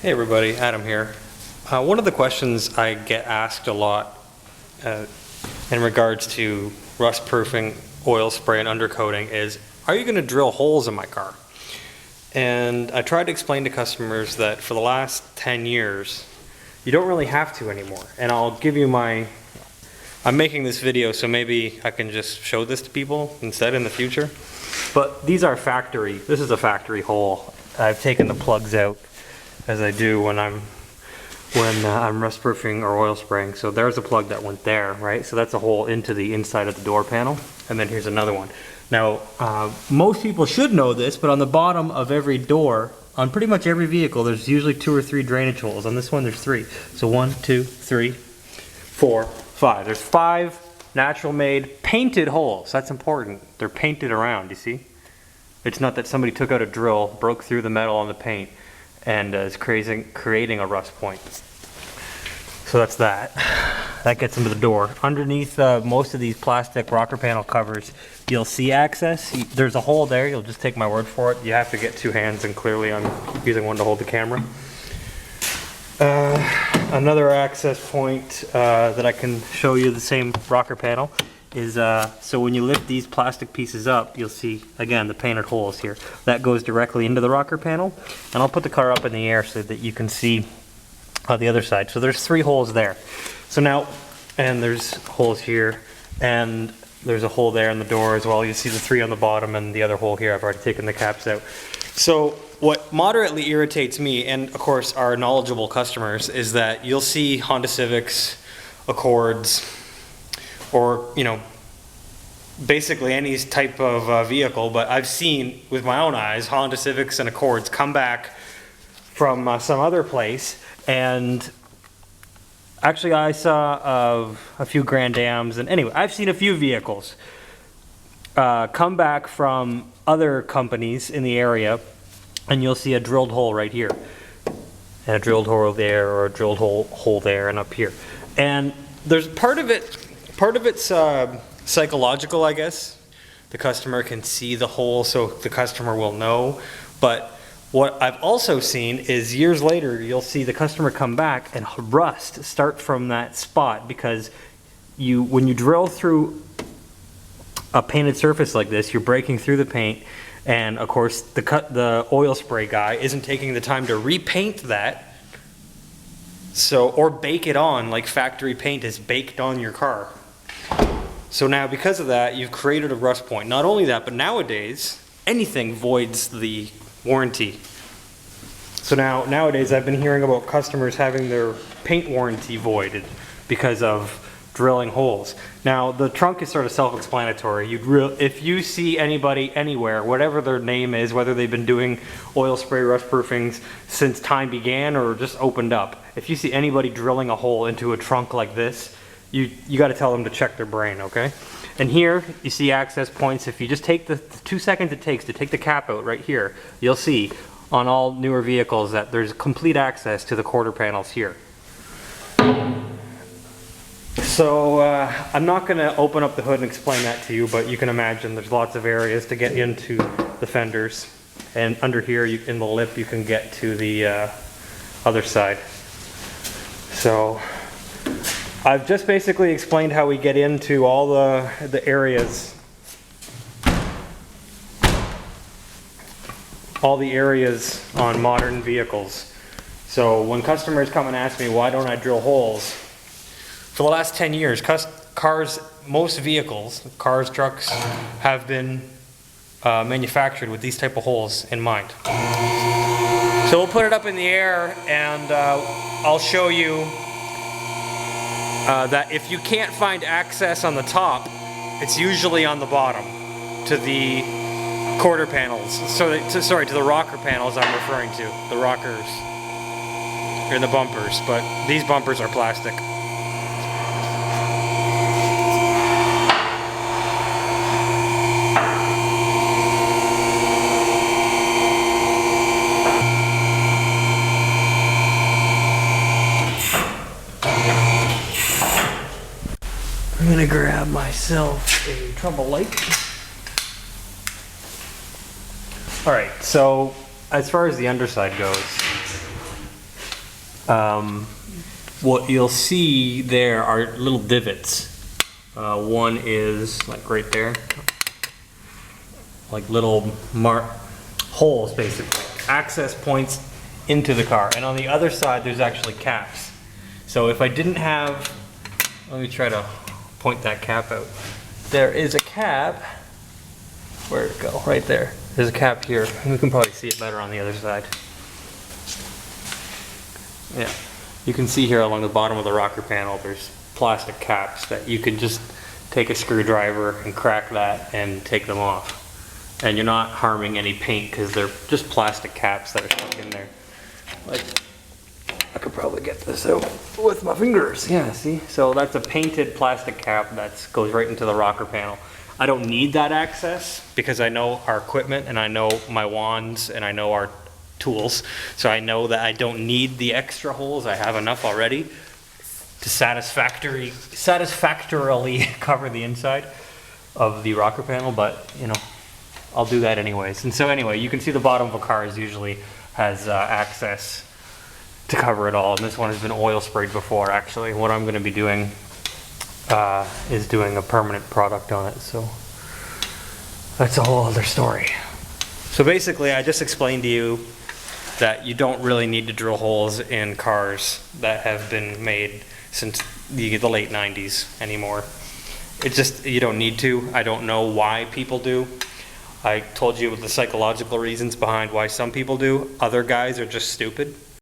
Hey everybody, Adam here. One of the questions I get asked a lot in regards to rust proofing, oil spray, and undercoating is, are you going to drill holes in my car? And I try to explain to customers that for the last 10 years, you don't really have to anymore. And I'll give you I'm making this video so maybe I can just show this to people instead in the future. But these are this is a factory hole. I've taken the plugs out as I do when I'm rust proofing or oil spraying. So there's a plug that went there, right? So that's a hole into the inside of the door panel. And then here's another one. Now, most people should know this, but on the bottom of every door, on pretty much every vehicle, there's usually 2 or 3 drainage holes. On this one, there's 3. So 1, 2, 3, 4, 5. There's 5 natural made painted holes. That's important. They're painted around, you see? It's not that somebody took out a drill, broke through the metal on the paint, and is creating a rust point. So that's that. That gets into the door. Underneath most of these plastic rocker panel covers, you'll see access. There's a hole there. You'll just take my word for it. You have to get 2 hands, and clearly I'm using one to hold the camera. Another access point that I can show you the same rocker panel is so when you lift these plastic pieces up, you'll see again the painted holes here. That goes directly into the rocker panel, and I'll put the car up in the air so that you can see the other side. So there's 3 holes there. So now, and there's holes here, and there's a hole there in the door as well. You see the 3 on the bottom and the other hole here. I've already taken the caps out. So what moderately irritates me, and of course our knowledgeable customers, is that you'll see Honda Civics, Accords, or basically any type of vehicle, but I've seen with my own eyes Honda Civics and Accords come back from some other place, and actually I saw a few Grand Ams, and anyway, I've seen a few vehicles come back from other companies in the area, and you'll see a drilled hole right here, and a drilled hole there, or a drilled hole there, and up here. And there's part of it's psychological, I guess. The customer can see the hole, so the customer will know. But what I've also seen is years later, you'll see the customer come back and rust start from that spot, because when you drill through a painted surface like this, you're breaking through the paint, and of course the oil spray guy isn't taking the time to repaint that, or bake it on like factory paint is baked on your car. So now, because of that, you've created a rust point. Not only that, but nowadays, anything voids the warranty. So nowadays, I've been hearing about customers having their paint warranty voided because of drilling holes. Now, the trunk is sort of self-explanatory. If you see anybody anywhere, whatever their name is, whether they've been doing oil spray rust proofings since time began or just opened up, if you see anybody drilling a hole into a trunk like this, you got to tell them to check their brain, okay? And here you see access points. If you just take the 2 seconds it takes to take the cap out right here, you'll see on all newer vehicles that there's complete access to the quarter panels here. So I'm not going to open up the hood and explain that to you, but you can imagine there's lots of areas to get into the fenders, and under here in the lip you can get to the other side. So I've just basically explained how we get into all the areas, on modern vehicles. So when customers come and ask me, why don't I drill holes? For the last 10 years, most vehicles, cars, trucks, have been manufactured with these type of holes in mind. So we'll put it up in the air, and I'll show you that if you can't find access on the top, it's usually on the bottom to the quarter panels. Sorry, to the rocker panels I'm referring to, the rockers and the bumpers, but these bumpers are plastic. I'm gonna grab myself a trouble light. Alright, so as far as the underside goes, what you'll see there are little divots. One is like right there, like little holes basically, access points into the car. And on the other side there's actually caps. So if I didn't have, let me try to point that cap out. There is a cap, where'd it go? Right there. There's a cap here. We can probably see it better on the other side. Yeah, you can see here along the bottom of the rocker panel there's plastic caps that you can just take a screwdriver and crack that and take them off. And you're not harming any paint because they're just plastic caps that are stuck in there. Like, I could probably get this out with my fingers. Yeah, see? So that's a painted plastic cap that goes right into the rocker panel. I don't need that access because I know our equipment and I know my wands and I know our tools. So I know that I don't need the extra holes. I have enough already to satisfactorily cover the inside of the rocker panel, but you know, I'll do that anyways. And so anyway, you can see the bottom of a car usually has access to cover it all, and this one has been oil sprayed before actually. What I'm going to be doing is doing a permanent product on it, so that's a whole other story. So basically I just explained to you that you don't really need to drill holes in cars that have been made since the late 90s anymore. It's just, you don't need to. I don't know why people do. I told you the psychological reasons behind why some people do. Other guys are just stupid.